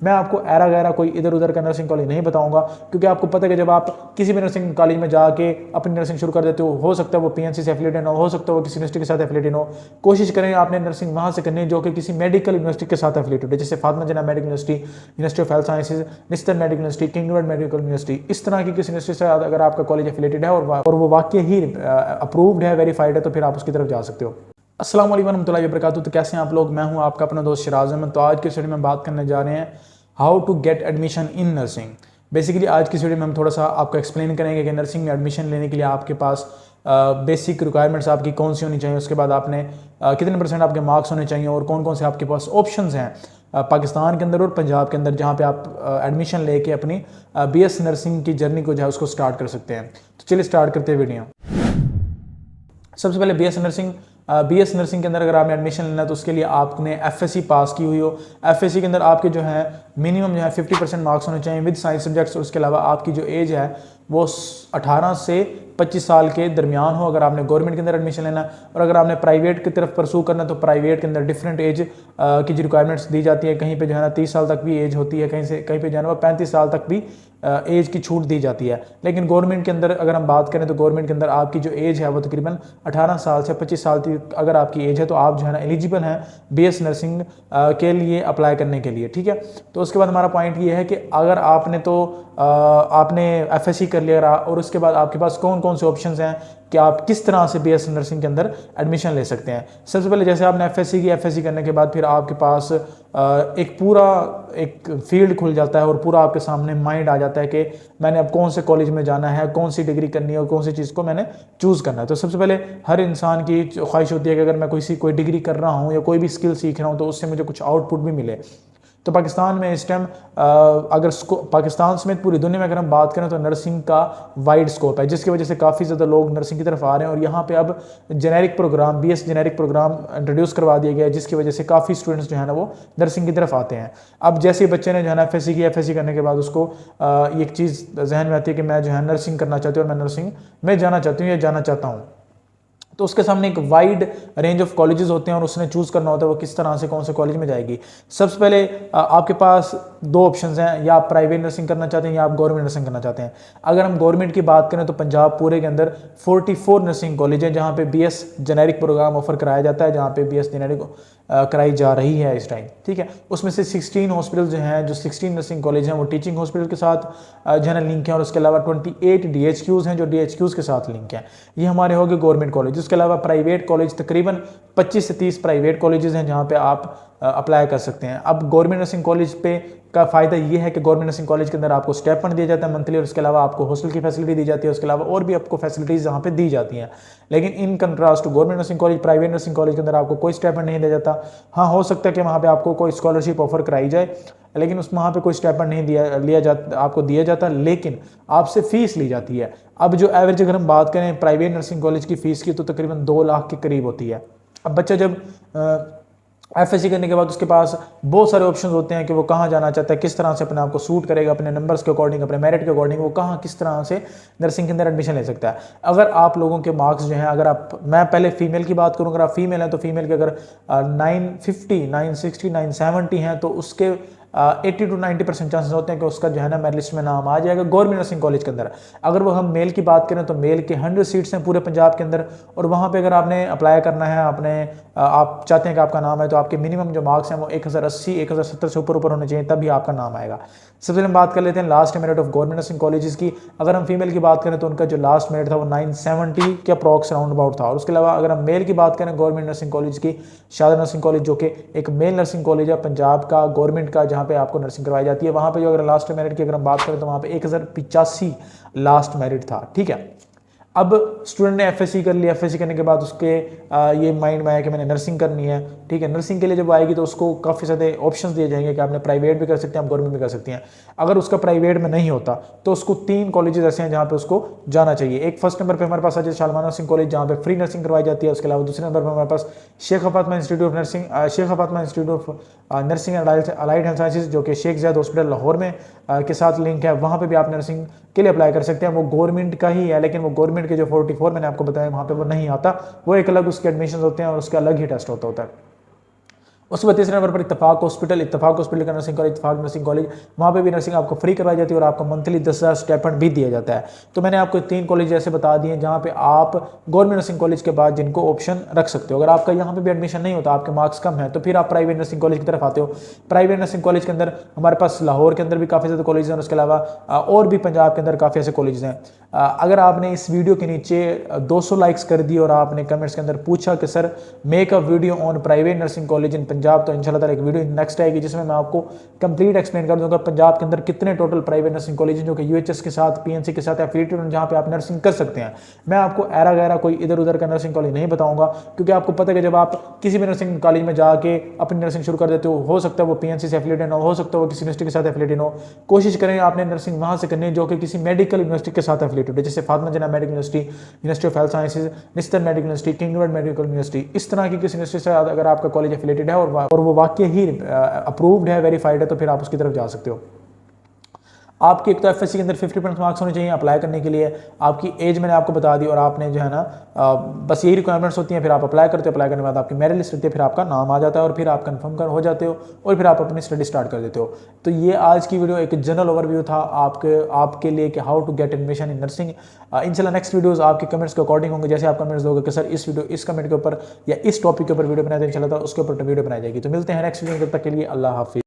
मैं आपको ऐरा गैरा कोई इधर उधर का नर्सिंग कॉलेज नहीं बताऊंगा, क्योंकि आपको पता है कि जब आप किसी भी नर्सिंग कॉलेज में जाके अपनी नर्सिंग शुरू कर देते हो सकता है वो पीएनसी से एफिलिएटेड हो सकता है वो किसी यूनिवर्सिटी के साथ एफिलिएटेड हो। कोशिश करें आपने नर्सिंग वहाँ से करनी है जो कि किसी मेडिकल यूनिवर्सिटी के साथ एफिलिएटेड है, जैसे Fatima Jinnah medical university, university of health sciences, Nishtar medical university, kingdom medical university, इस तरह की किसी यूनिवर्सिटी से अगर आपका कॉलेज एफिलिएटेड है और वो वाकई ही अप्रूव्ड है, वेरीफाइड है, तो फिर आप उसकी तरफ जा सकते हो। अस्सलाम वालेकुम रहमतुल्लाहि व बरकातहू। तो कैसे हैं आप लोग? मैं हूं आपका अपना दोस्त शिराज अहमद। तो आज की वीडियो में बात करने जा रहे हैं how to get admission in nursing. Basically आज की वीडियो में हम थोड़ा सा आपको एक्सप्लेन करेंगे कि नर्सिंग में एडमिशन लेने के लिए आपके पास बेसिक रिक्वायरमेंट्स आपकी कौन सी होनी चाहिए, उसके बाद आपने कितने % आपके मार्क्स होने चाहिए और कौन कौन से आपके पास ऑप्शंस हैं पाकिस्तान के अंदर और पंजाब के अंदर जहाँ पे आप एडमिशन लेके अपनी बीएस नर्सिंग की जर्नी को जो है उसको स्टार्ट कर सकते हैं। तो चलिए स्टार्ट करते हैं वीडियो। सबसे पहले बीएस नर्सिंग के अंदर अगर आपने एडमिशन लेना है तो उसके लिए आपने एफएससी पास की हुई हो। एफएससी के अंदर आपके जो है मिनिमम जो है 50% मार्क्स होने चाहिए विद साइंस सब्जेक्ट्स, और उसके अलावा आपकी जो एज है वो 18 से 25 साल के दरमियान हो अगर आपने गवर्नमेंट के अंदर एडमिशन लेना है। और अगर आपने प्राइवेट की तरफ परसू करना है तो प्राइवेट के अंदर डिफरेंट एज की जो रिक्वायरमेंट्स दी जाती है, कहीं पे जो है ना 30 साल तक भी एज होती है, कहीं पे जो है ना 35 साल तक भी एज की छूट दी जाती है। लेकिन गवर्नमेंट के अंदर अगर हम बात करें तो गवर्नमेंट के अंदर आपकी जो एज है वो तकरीबन 18 साल से 25 साल तक अगर आपकी एज है तो आप जो है ना एलिजिबल हैं बीएस नर्सिंग के लिए अप्लाई करने के लिए। ठीक है, तो उसके बाद हमारा पॉइंट ये है कि अगर आपने आपने एफएससी कर लिया और उसके बाद आपके पास कौन कौन से ऑप्शंस हैं कि आप किस तरह से बीएस नर्सिंग के अंदर एडमिशन ले सकते हैं। सबसे पहले जैसे आपने एफएससी करने के बाद फिर आपके पास एक फील्ड खुल जाता है और पूरा आपके सामने माइंड आ जाता है कि मैंने अब कौन से कॉलेज में जाना है, कौन सी डिग्री करनी है और कौन सी चीज़ को मैंने चूज़ करना है। तो सबसे पहले हर इंसान की ख्वाहिश होती है कि अगर मैं कोई डिग्री कर रहा हूँ या कोई भी स्किल सीख रहा हूँ तो उससे मुझे कुछ आउटपुट भी मिले। तो पाकिस्तान में इस टाइम अगर पाकिस्तान समेत पूरी दुनिया में अगर हम बात करें तो नर्सिंग का वाइड स्कोप है, जिसकी वजह से काफ़ी ज़्यादा लोग नर्सिंग की तरफ आ रहे हैं। और यहाँ पे अब बीएस जेनेरिक प्रोग्राम इंट्रोड्यूस करवा दिया गया है, जिसकी वजह से काफ़ी स्टूडेंट्स जो है ना वो नर्सिंग की तरफ आते हैं। अब जैसे बच्चे ने जो है ना एफएससी करने के बाद उसको एक चीज़ जहन में आती है कि मैं जो है नर्सिंग करना चाहती हूँ और मैं नर्सिंग में जाना चाहती हूँ या जाना चाहता हूँ, तो उसके सामने एक वाइड रेंज ऑफ कॉलेजेस होते हैं और उसने चूज़ करना होता है वो किस तरह से कौन से कॉलेज में जाएगी। सबसे पहले आपके पास दो ऑप्शंस हैं, या आप प्राइवेट नर्सिंग करना चाहते हैं या आप गवर्नमेंट नर्सिंग करना चाहते हैं। अगर हम गवर्नमेंट की बात करें तो पंजाब पूरे के अंदर 44 नर्सिंग कॉलेज हैं जहाँ पे बीएस जेनेरिक प्रोग्राम ऑफर कराया जाता है, जहाँ पे बीएस जेनेरिक कराई जा रही है इस टाइम। ठीक है, उसमें से 16 हॉस्पिटल जो हैं, जो 16 नर्सिंग कॉलेज हैं वो टीचिंग हॉस्पिटल के साथ जो है ना लिंक है, और उसके अलावा 28 डीएचक्यूज़ हैं जो डीएचक्यूज़ के साथ लिंक हैं। ये हमारे हो गए गवर्नमेंट कॉलेज। उसके अलावा प्राइवेट कॉलेज तकरीबन 25 से 30 प्राइवेट कॉलेजेस हैं जहाँ पे आप अप्लाई कर सकते हैं। अब गवर्नमेंट नर्सिंग कॉलेज पे का फ़ायदा ये है कि गवर्नमेंट नर्सिंग कॉलेज के अंदर आपको स्टाइपेंड दिया जाता है मंथली, और उसके अलावा आपको हॉस्टल की फैसिलिटी दी जाती है, उसके अलावा और भी आपको फैसिलिटीज़ यहाँ पे दी जाती हैं। लेकिन in contrast government nursing college, private nursing college के अंदर आपको कोई स्टाइपेंड नहीं दिया जाता। हाँ, हो सकता है कि वहाँ पे आपको कोई स्कॉलरशिप ऑफर कराई जाए, लेकिन उस वहाँ पे कोई स्टाइपेंड नहीं आपको दिया जाता, लेकिन आपसे फ़ीस ली जाती है। अब जो एवरेज अगर हम बात करें प्राइवेट नर्सिंग कॉलेज की फ़ीस की तो तकरीबन 2 लाख के करीब होती है। अब बच्चा जब एफएससी करने के बाद उसके पास बहुत सारे ऑप्शन होते हैं कि वो कहाँ जाना चाहता है, किस तरह से अपने आप को सूट करेगा, अपने नंबर्स के अकॉर्डिंग, अपने मेरिट के अकॉर्डिंग वो कहाँ किस तरह से नर्सिंग के अंदर एडमिशन ले सकता है। अगर आप लोगों के मार्क्स जो हैं, मैं पहले फीमेल की बात करूँ, अगर आप फीमेल हैं तो फीमेल के अगर 950, 960, 970 हैं तो उसके 80 to 90% चांसेस होते हैं कि उसका जो है ना मेरिट लिस्ट में नाम आ जाएगा गवर्नमेंट नर्सिंग कॉलेज के अंदर। अगर वो हम मेल की बात करें तो मेल के 100 सीट्स हैं पूरे पंजाब के अंदर, और वहाँ पे अगर आपने अप्लाई करना है, आप चाहते हैं कि आपका नाम है, तो आपके मिनिमम जो मार्क्स हैं वो 1080, 1070 से ऊपर होने चाहिए, तभी आपका नाम आएगा। सबसे पहले हम बात कर लेते हैं last merit of government nursing colleges की। अगर हम फीमेल की बात करें तो उनका जो लास्ट मेरिट था वो 970 के अप्रॉक्स राउंड अबाउट था। और उसके अलावा अगर हम मेल की बात करें गवर्नमेंट नर्सिंग कॉलेज की, शादा नर्सिंग कॉलेज जो कि एक मेल नर्सिंग कॉलेज है पंजाब का गवर्नमेंट का, जहाँ पे आपको नर्सिंग करवाई जाती है, वहाँ पे जो अगर लास्ट मेरिट की अगर हम बात करें तो वहाँ पे 1085 लास्ट मेरिट था। ठीक है, अब स्टूडेंट ने एफएससी कर लिया, एफएससी करने के बाद उसके ये माइंड में आया कि मैंने नर्सिंग करनी है। ठीक है, नर्सिंग के लिए जब आएगी तो उसको काफ़ी सारे ऑप्शंस दिए जाएंगे कि आपने प्राइवेट भी कर सकते हैं, आप गवर्नमेंट भी कर सकती हैं। अगर उसका प्राइवेट में नहीं होता तो उसको 3 कॉलेजेस ऐसे हैं जहाँ पे उसको जाना चाहिए। एक फर्स्ट नंबर पे हमारे पास है शालमार नर्सिंग कॉलेज, जहाँ पे फ्री नर्सिंग करवाई जाती है। उसके अलावा दूसरे नंबर पर हमारे पास Sheikh Fatima institute of nursing and allied health sciences, जो कि शेख ज़ैद हॉस्पिटल लाहौर में के साथ लिंक है। वहाँ पर भी आप नर्सिंग के लिए अप्लाई कर सकते हैं। वो गवर्नमेंट का ही है, लेकिन वो गवर्नमेंट के जो 44 मैंने आपको बताया वहाँ पे वो नहीं आता, वो एक अलग उसके एडमिशन होते हैं और उसका अलग ही टेस्ट होता है। उसके बाद तीसरे नंबर पर इत्तेफाक हॉस्पिटल का नर्सिंग कॉलेज, इत्तेफाक नर्सिंग कॉलेज, वहाँ पे भी नर्सिंग आपको फ्री करवाई जाती है और आपको मंथली 10,000 स्टाइपेंड भी दिया जाता है। तो मैंने आपको 3 कॉलेज ऐसे बता दिए जहाँ पे आप गवर्नमेंट नर्सिंग कॉलेज के बाद जिनको ऑप्शन रख सकते हो। अगर आपका यहाँ पे भी एडमिशन नहीं होता, आपके मार्क्स कम है, तो फिर आप प्राइवेट नर्सिंग कॉलेज की तरफ आते हो। प्राइवेट नर्सिंग कॉलेज के अंदर हमारे पास लाहौर के अंदर भी काफ़ी ज़्यादा कॉलेज हैं, उसके अलावा और भी पंजाब के अंदर काफ़ी ऐसे कॉलेज हैं। अगर आपने इस वीडियो के नीचे 200 लाइक्स कर दी और आपने कमेंट्स के अंदर पूछा कि sir make a video on private nursing college in Punjab, तो इंशाल्लाह ताला एक वीडियो नेक्स्ट आएगी जिसमें मैं आपको कंप्लीट एक्सप्लेन कर दूंगा पंजाब के अंदर कितने टोटल प्राइवेट नर्सिंग कॉलेज हैं जो कि यूएचएस के साथ, पीएनसी के साथ एफिलिएटेड हैं, जहाँ पे आप नर्सिंग कर सकते हैं। मैं आपको ऐरा गैरा कोई इधर उधर का नर्सिंग कॉलेज नहीं बताऊंगा, क्योंकि आपको पता है कि जब आप किसी भी नर्सिंग कॉलेज में जाके अपनी नर्सिंग शुरू कर देते हो सकता है वो पीएनसी से एफिलिएटेड हो सकता है वो किसी यूनिवर्सिटी के साथ एफिलिएटेड हो। कोशिश करें आपने नर्सिंग वहाँ से करनी है जो कि किसी मेडिकल यूनिवर्सिटी के साथ एफिलिएटेड है, जैसे Fatima Jinnah medical university, university of health sciences, Nishtar medical university, kingdom medical university, इस तरह की किसी यूनिवर्सिटी से अगर आपका कॉलेज एफिलिएटेड है और वो वाकई ही अप्रूव्ड है, वेरीफाइड है, तो फिर आप उसकी तरफ जा सकते हो। आपकी एक तो एफएससी के अंदर 50% मार्क्स होने चाहिए अप्लाई करने के लिए। आपकी एज मैंने आपको बता दी और आपने जो है ना बस यही रिक्वायरमेंट्स होती हैं। फिर आप अप्लाई करते हो, अप्लाई करने के बाद आपकी मेरिट लिस्ट रहती है, फिर आपका नाम आ जाता है और फिर आप कंफर्म हो जाते हो और फिर आप अपनी स्टडी स्टार्ट कर देते हो। तो ये आज की वीडियो एक जनरल ओवरव्यू था आपके लिए कि how to get admission in nursing. इंशाल्लाह नेक्स्ट वीडियोस आपके कमेंट्स के अकॉर्डिंग होंगे। जैसे आप कमेंट्स दोगे कि सर इस कमेंट के ऊपर या इस टॉपिक के ऊपर वीडियो बनाए, तो इंशाल्लाह उसके ऊपर वीडियो बनाई जाएगी। तो मिलते हैं नेक्स्ट वीडियो में, तब तक के लिए अल्लाह हाफिज़।